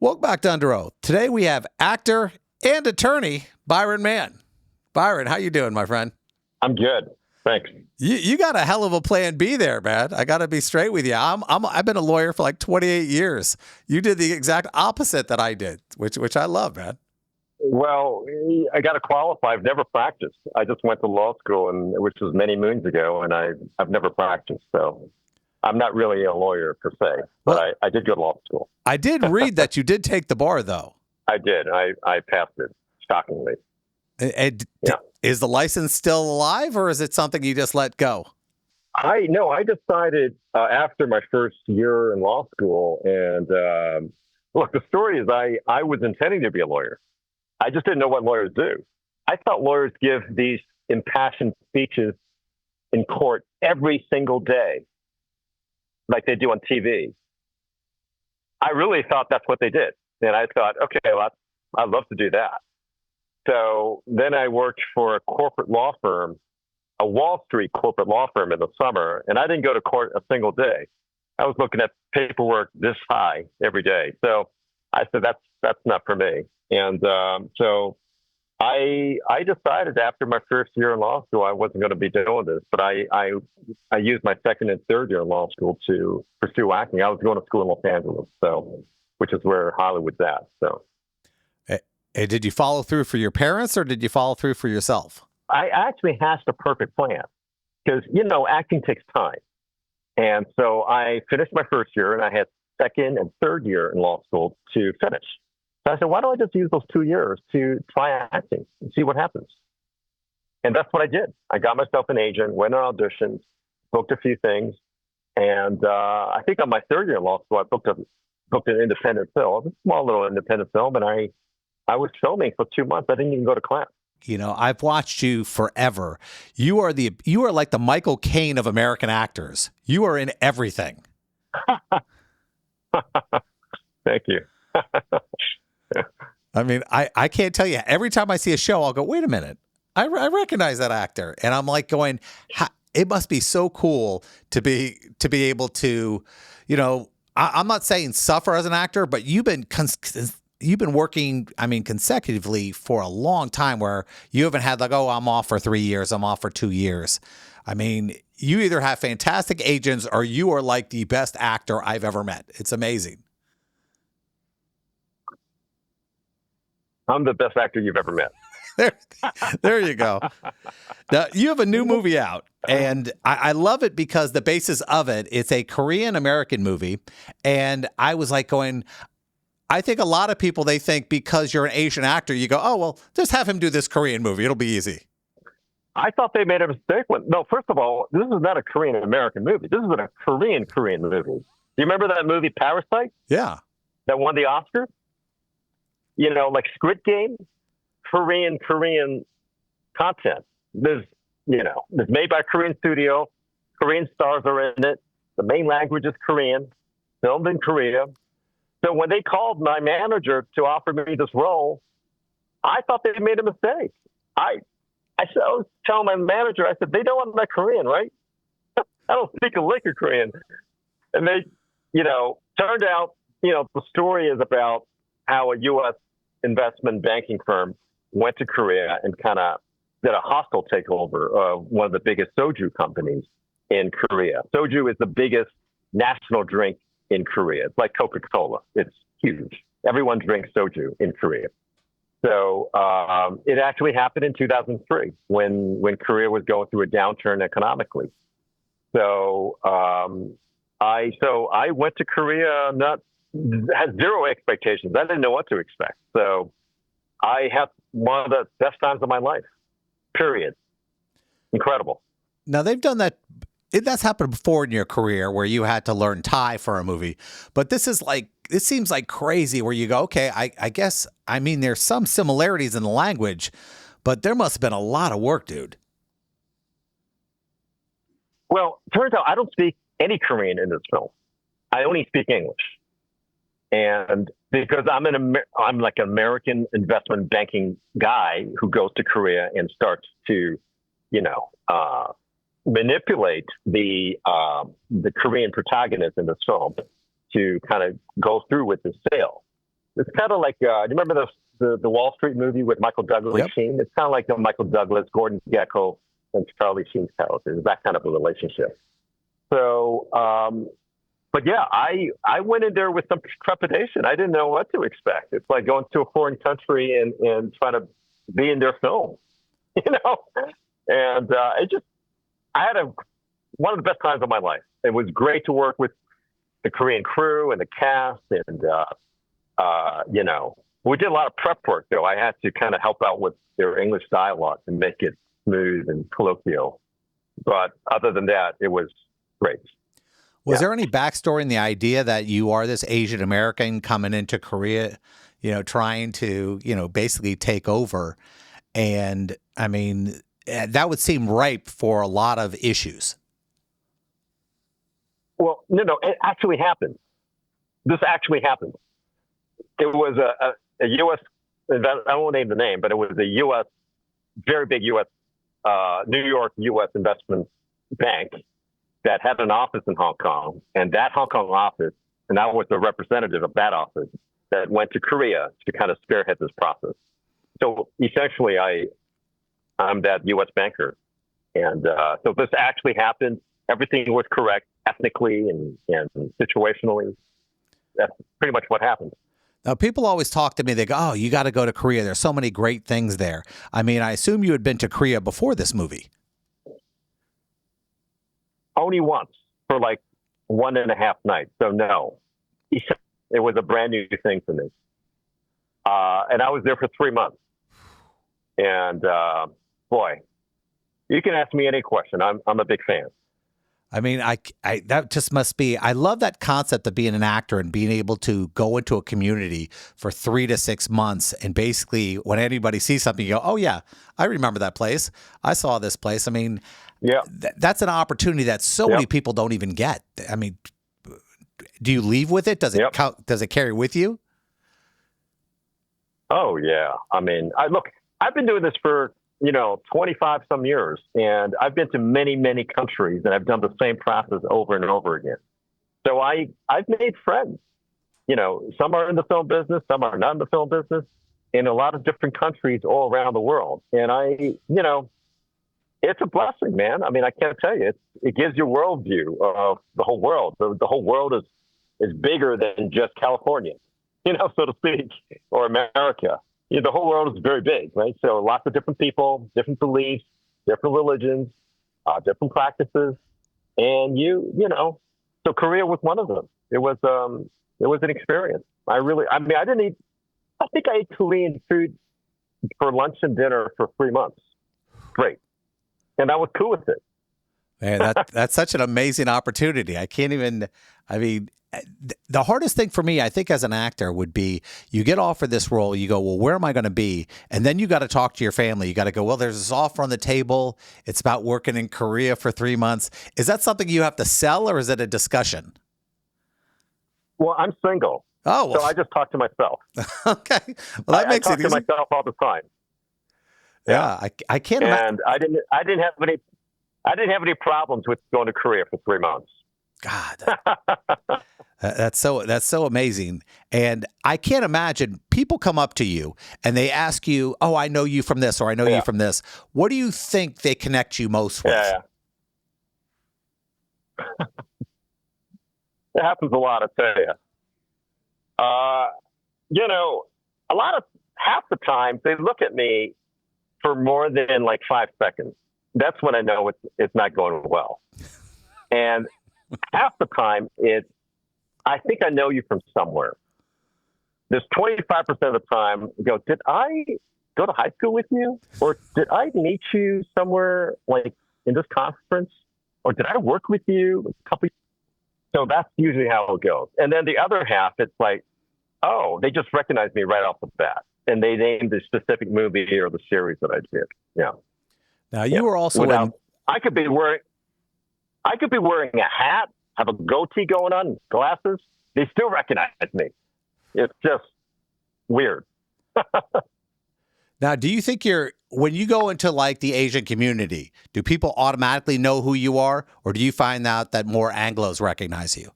Welcome back to Under Oath. Today we have actor and attorney Byron Mann. Byron, how you doing, my friend? I'm good. Thanks. You got a hell of a plan B there, man. I got to be straight with you. I've been a lawyer for like 28 years. You did the exact opposite that I did, which I love, man. Well, I got to qualify. I've never practiced. I just went to law school, which was many moons ago, and I've never practiced. So I'm not really a lawyer per se, but well, I did go to law school. I did read that you did take the bar, though. I did. I passed it, shockingly. Is the license still alive, or is it something you just let go? I decided after my first year in law school, and look, the story is I was intending to be a lawyer. I just didn't know what lawyers do. I thought lawyers give these impassioned speeches in court every single day, like they do on TV. I really thought that's what they did. And I thought, okay, well, I'd love to do that. So then I worked for a corporate law firm, a Wall Street corporate law firm in the summer, and I didn't go to court a single day. I was looking at paperwork this high every day. So I said, that's not for me. And so I decided after my first year in law school, I wasn't going to be doing this, but I used my second and third year in law school to pursue acting. I was going to school in Los Angeles, which is where Hollywood's at. So. Hey, did you follow through for your parents, or did you follow through for yourself? I actually hatched a perfect plan because, acting takes time. And so I finished my first year, and I had second and third year in law school to finish. So I said, why don't I just use those 2 years to try acting and see what happens? And that's what I did. I got myself an agent, went on auditions, booked a few things. And I think on my third year in law school, I booked an independent film, a small little independent film, and I was filming for 2 months. I didn't even go to class. I've watched you forever. You are like the Michael Caine of American actors. You are in everything. Thank you. I mean, I can't tell you. Every time I see a show, I'll go, wait a minute. I recognize that actor. And I'm like going, it must be so cool to be able to, I'm not saying suffer as an actor, but you've been working, consecutively for a long time where you haven't had like, oh, I'm off for 3 years, I'm off for 2 years. I mean, you either have fantastic agents or you are like the best actor I've ever met. It's amazing. I'm the best actor you've ever met. There you go. Now, you have a new movie out, and I love it because the basis of it's a Korean-American movie. And I was like going, I think a lot of people, they think because you're an Asian actor, you go, oh, well, just have him do this Korean movie. It'll be easy. I thought they made a mistake. No, first of all, this is not a Korean-American movie. This is a Korean movie. Do you remember that movie Parasite? Yeah. That won the Oscar? Like Squid Game, Korean content. There's made by a Korean studio. Korean stars are in it. The main language is Korean, filmed in Korea. So when they called my manager to offer me this role, I thought they made a mistake. I was telling my manager, I said, they know I'm not Korean, right? I don't speak a lick of Korean. And they, turned out, the story is about how a U.S. investment banking firm went to Korea and kind of did a hostile takeover of one of the biggest soju companies in Korea. Soju is the biggest national drink in Korea. It's like Coca-Cola. It's huge. Everyone drinks soju in Korea. So it actually happened in 2003 when Korea was going through a downturn economically. So I went to Korea, had zero expectations. I didn't know what to expect. So I had one of the best times of my life, period. Incredible. Now, they've done that. That's happened before in your career where you had to learn Thai for a movie. But this seems like crazy where you go, okay, I guess, there's some similarities in the language, but there must have been a lot of work, dude. Well, turns out I don't speak any Korean in this film. I only speak English. And because I'm like an American investment banking guy who goes to Korea and starts to, manipulate the Korean protagonist in this film to kind of go through with the sale. It's kind of like, do you remember the Wall Street movie with Michael Douglas Yep. Sheen? It's kind of like the Michael Douglas, Gordon Gekko, and Charlie Sheen's characters. It's that kind of a relationship. So, but yeah, I went in there with some trepidation. I didn't know what to expect. It's like going to a foreign country and trying to be in their film, you know? And I had one of the best times of my life. It was great to work with the Korean crew and the cast, and you know, we did a lot of prep work though. I had to kind of help out with their English dialogue and make it smooth and colloquial. But other than that, it was great. Was there any backstory in the idea that you are this Asian American coming into Korea, you know, trying to, you know, basically take over? And I mean, that would seem ripe for a lot of issues. Well, no, it actually happened. This actually happened. It was a U.S. I won't name the name, but it was a U.S. very big U.S. New York U.S. investment bank that had an office in Hong Kong, and that Hong Kong office, and I was the representative of that office that went to Korea to kind of spearhead this process. So essentially, I'm that U.S. banker, and so this actually happened. Everything was correct ethnically and situationally. That's pretty much what happened. Now, people always talk to me. They go, "Oh, you got to go to Korea. There's so many great things there." I mean, I assume you had been to Korea before this movie. Only once for like 1.5 nights. So no, it was a brand new thing for me. And I was there for 3 months. And boy, you can ask me any question. I'm a big fan. I mean, that just must be. I love that concept of being an actor and being able to go into a community for 3 to 6 months, and basically, when anybody sees something, you go, "Oh yeah, I remember that place. I saw this place." I mean, yeah, that's an opportunity that so many people don't even get. I mean, do you leave with it? Does it count? Does it carry with you? Oh yeah. I mean, I've been doing this for 25 some years, and I've been to many, many countries, and I've done the same process over and over again. So I've made friends. Some are in the film business, some are not in the film business, in a lot of different countries all around the world. And it's a blessing, man. I mean, I can't tell you. It gives you a worldview of the whole world. The whole world is bigger than just California, so to speak, or America. The whole world is very big, right? So lots of different people, different beliefs, different religions, different practices, and so Korea was one of them. It was an experience. I think I ate Korean food for lunch and dinner for 3 months. Great. And I was cool with it. Man, that's such an amazing opportunity. The hardest thing for me, I think, as an actor would be you get offered this role, you go, well, where am I going to be? And then you got to talk to your family. You got to go, well, there's this offer on the table. It's about working in Korea for 3 months. Is that something you have to sell, or is it a discussion? Well, I'm single. Oh, well. So I just talk to myself. Okay. Well, that makes it easy. I talk to myself all the time. Yeah, I can't. And I didn't have any problems with going to Korea for 3 months. God, that's so amazing. And I can't imagine people come up to you and they ask you, "Oh, I know you from this," or "I know you from this." What do you think they connect you most with? Yeah. It happens a lot, I tell you. Half the time they look at me for more than like 5 seconds. That's when I know it's not going well. And half the time I think I know you from somewhere. There's 25% of the time go, did I go to high school with you? Or did I meet you somewhere like in this conference? Or did I work with you a couple? So that's usually how it goes. And then the other half, it's like, oh, they just recognize me right off the bat. And they name the specific movie or the series that I did. Yeah. Now you were also I could be wearing a hat, have a goatee going on, glasses. They still recognize me. It's just weird. Now, do you think when you go into like the Asian community, do people automatically know who you are, or do you find out that more Anglos recognize you?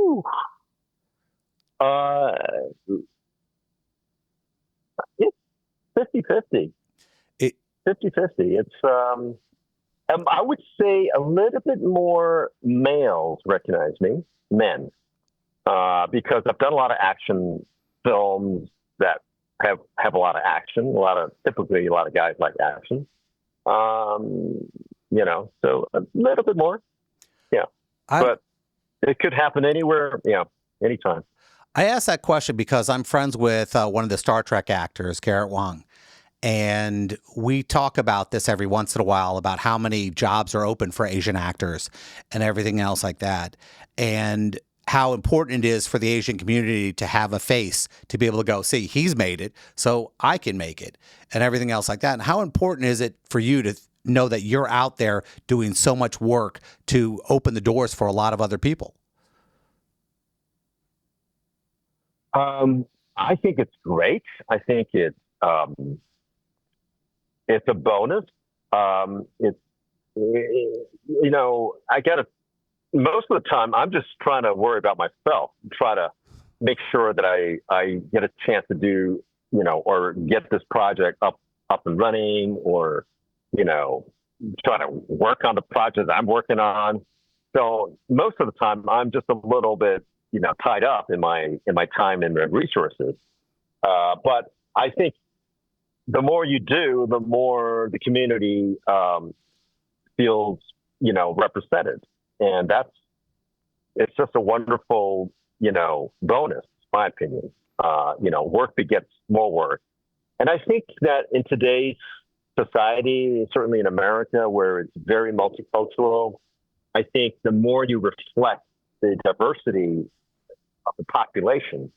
Whew. It's 50-50. It, 50-50. It's, I would say a little bit more males recognize me, men, because I've done a lot of action films that have a lot of action. Typically a lot of guys like action. So a little bit more, yeah. But it could happen anywhere, anytime. I asked that question because I'm friends with one of the Star Trek actors, Garrett Wang. And we talk about this every once in a while about how many jobs are open for Asian actors and everything else like that. And how important it is for the Asian community to have a face to be able to go, see, he's made it, so I can make it, and everything else like that. And how important is it for you to know that you're out there doing so much work to open the doors for a lot of other people? I think it's great. I think it's a bonus. Most of the time I'm just trying to worry about myself, try to make sure that I get a chance to do, or get this project up and running, or, try to work on the project I'm working on. So most of the time I'm just a little bit, tied up in my time and resources. But I think the more you do, the more the community feels, represented. And it's just a wonderful, bonus, in my opinion. Work begets more work. And I think that in today's society, certainly in America, where it's very multicultural, I think the more you reflect the diversity of the population,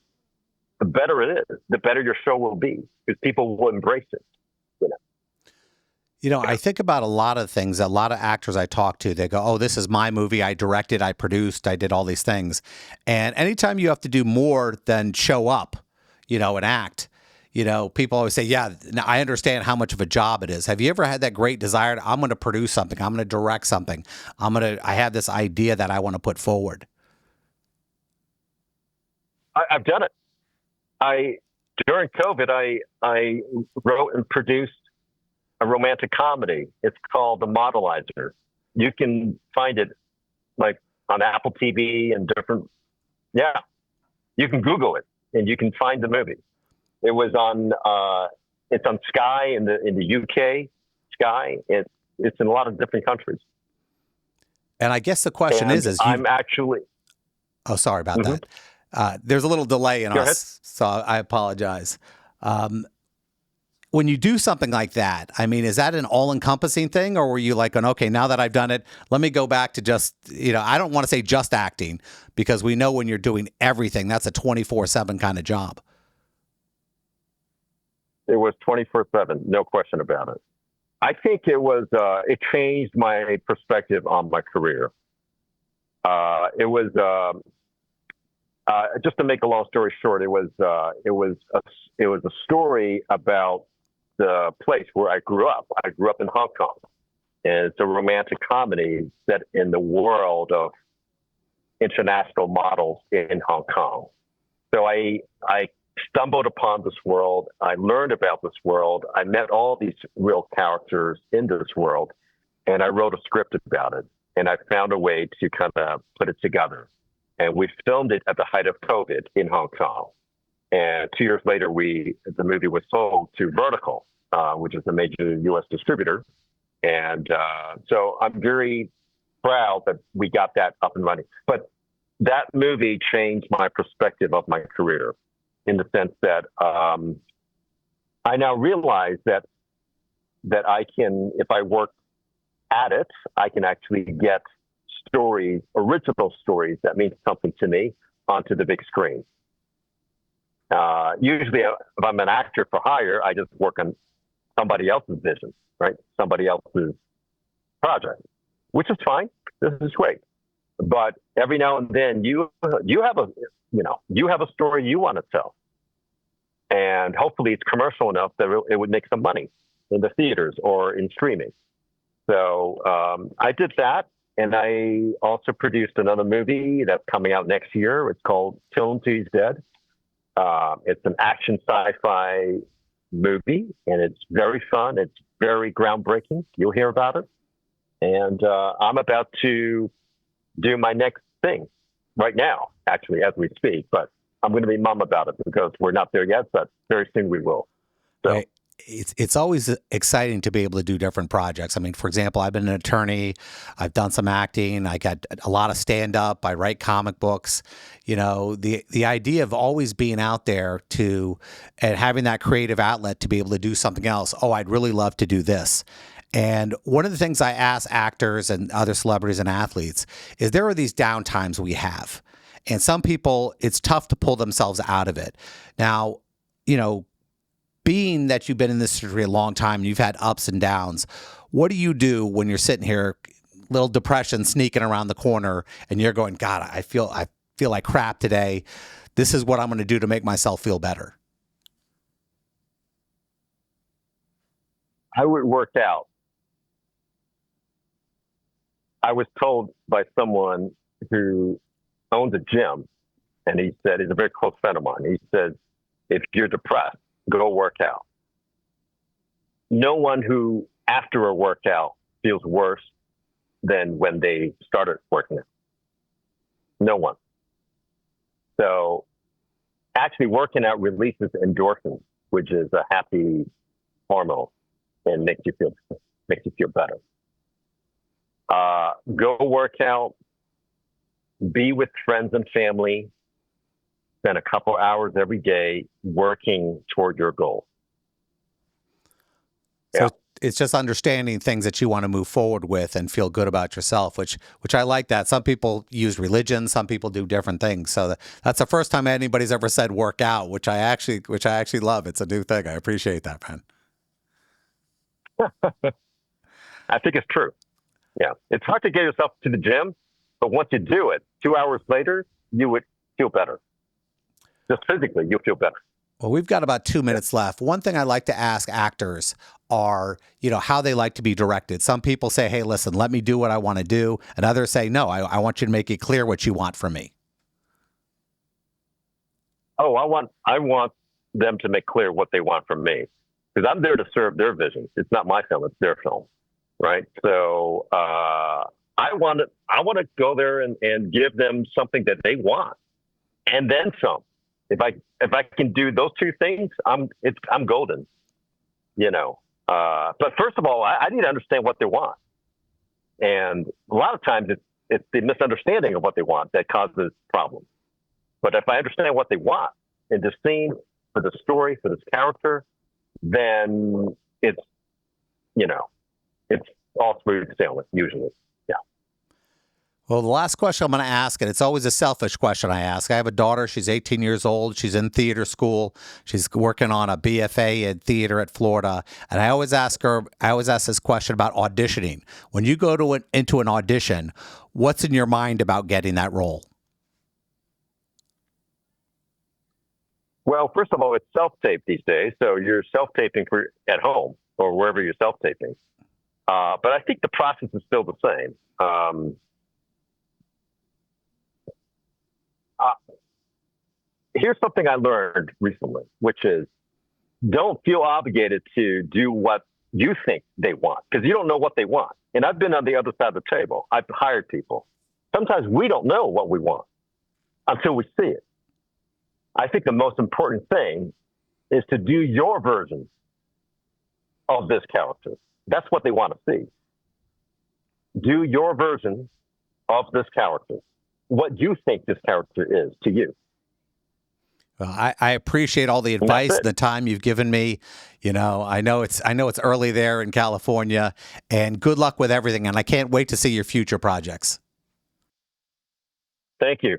the better it is, the better your show will be, because people will embrace it. I think about a lot of things. A lot of actors I talk to, they go, oh, this is my movie. I directed, I produced, I did all these things. And anytime you have to do more than show up, and act, people always say, yeah, I understand how much of a job it is. Have you ever had that great desire to, I'm going to produce something, I'm going to direct something, I have this idea that I want to put forward? I've done it. During COVID, I wrote and produced a romantic comedy. It's called The Modelizer. You can find it like on Apple TV and different. Yeah, you can Google it and you can find the movie. It was on. It's on Sky in the UK. Sky. It's in a lot of different countries. And I guess the question is I'm actually. Oh, sorry about that. There's a little delay in us, so I apologize. When you do something like that, is that an all-encompassing thing, or were you like, okay, now that I've done it, let me go back to just, I don't want to say just acting, because we know when you're doing everything, that's a 24/7 kind of job. It was 24/7, no question about it. I think it changed my perspective on my career. It was, just to make a long story short, it was a story about the place where I grew up. I grew up in Hong Kong, and it's a romantic comedy set in the world of international models in Hong Kong. So I stumbled upon this world. I learned about this world. I met all these real characters in this world, and I wrote a script about it. And I found a way to kind of put it together. And we filmed it at the height of COVID in Hong Kong. And 2 years later, the movie was sold to Vertical, which is a major U.S. distributor. And so I'm very proud that we got that up and running. But that movie changed my perspective of my career, in the sense that I now realize that I can, if I work at it, I can actually get stories, original stories that mean something to me, onto the big screen. Usually, if I'm an actor for hire, I just work on somebody else's vision, right? Somebody else's project, which is fine. This is great. But every now and then, you have a story you want to tell, and hopefully it's commercial enough that it would make some money in the theaters or in streaming. So I did that, And I also produced another movie that's coming out next year. It's called Till Him Till He's Dead. It's an action sci-fi movie, and it's very fun. It's very groundbreaking. You'll hear about it. And I'm about to do my next thing right now, actually, as we speak. But I'm going to be mum about it because we're not there yet, but very soon we will. So. Right. It's always exciting to be able to do different projects. I mean, for example, I've been an attorney. I've done some acting. I got a lot of stand-up. I write comic books. You know, the idea of always being out there and having that creative outlet to be able to do something else. Oh, I'd really love to do this. And one of the things I ask actors and other celebrities and athletes is there are these downtimes we have. And some people, it's tough to pull themselves out of it. Now, you know, being that you've been in this industry a long time and you've had ups and downs, what do you do when you're sitting here, little depression sneaking around the corner, and you're going, God, I feel like crap today. This is what I'm going to do to make myself feel better. I would work out. I was told by someone who owns a gym, and he said, he's a very close friend of mine. He says, if you're depressed, go work out. No one who, after a workout, feels worse than when they started working out. No one. So actually working out releases endorphins, which is a happy hormone, and makes you feel better. Go work out, be with friends and family, spend a couple hours every day working toward your goal. So it's just understanding things that you want to move forward with and feel good about yourself, which I like that. Some people use religion, some people do different things. So that's the first time anybody's ever said work out, which I actually love. It's a new thing. I appreciate that, man. I think it's true. Yeah. It's hard to get yourself to the gym, but once you do it, 2 hours later, you would feel better. Just physically, you'll feel better. Well, we've got about 2 minutes left. One thing I like to ask actors are, how they like to be directed. Some people say, hey, listen, let me do what I want to do. And others say, no, I want you to make it clear what you want from me. Oh, I want them to make clear what they want from me, because I'm there to serve their vision. It's not my film, it's their film. Right. So I want to go there and give them something that they want, and then some. If I can do those two things, I'm golden, But first of all, I need to understand what they want, and a lot of times it's the misunderstanding of what they want that causes problems. But if I understand what they want in the scene, for the story, for this character, then it's all smooth sailing usually. Well, the last question I'm going to ask, and it's always a selfish question I ask. I have a daughter. She's 18 years old. She's in theater school. She's working on a BFA in theater at Florida. And I always ask this question about auditioning. When you go into an audition, what's in your mind about getting that role? Well, first of all, it's self-tape these days. So you're self-taping at home or wherever you're self-taping. But I think the process is still the same. Here's something I learned recently, which is don't feel obligated to do what you think they want, because you don't know what they want. And I've been on the other side of the table. I've hired people. Sometimes we don't know what we want until we see it. I think the most important thing is to do your version of this character. That's what they want to see. Do your version of this character. What you think this character is to you. Well, I appreciate all the advice and the time you've given me. I know it's early there in California, and good luck with everything. And I can't wait to see your future projects. Thank you.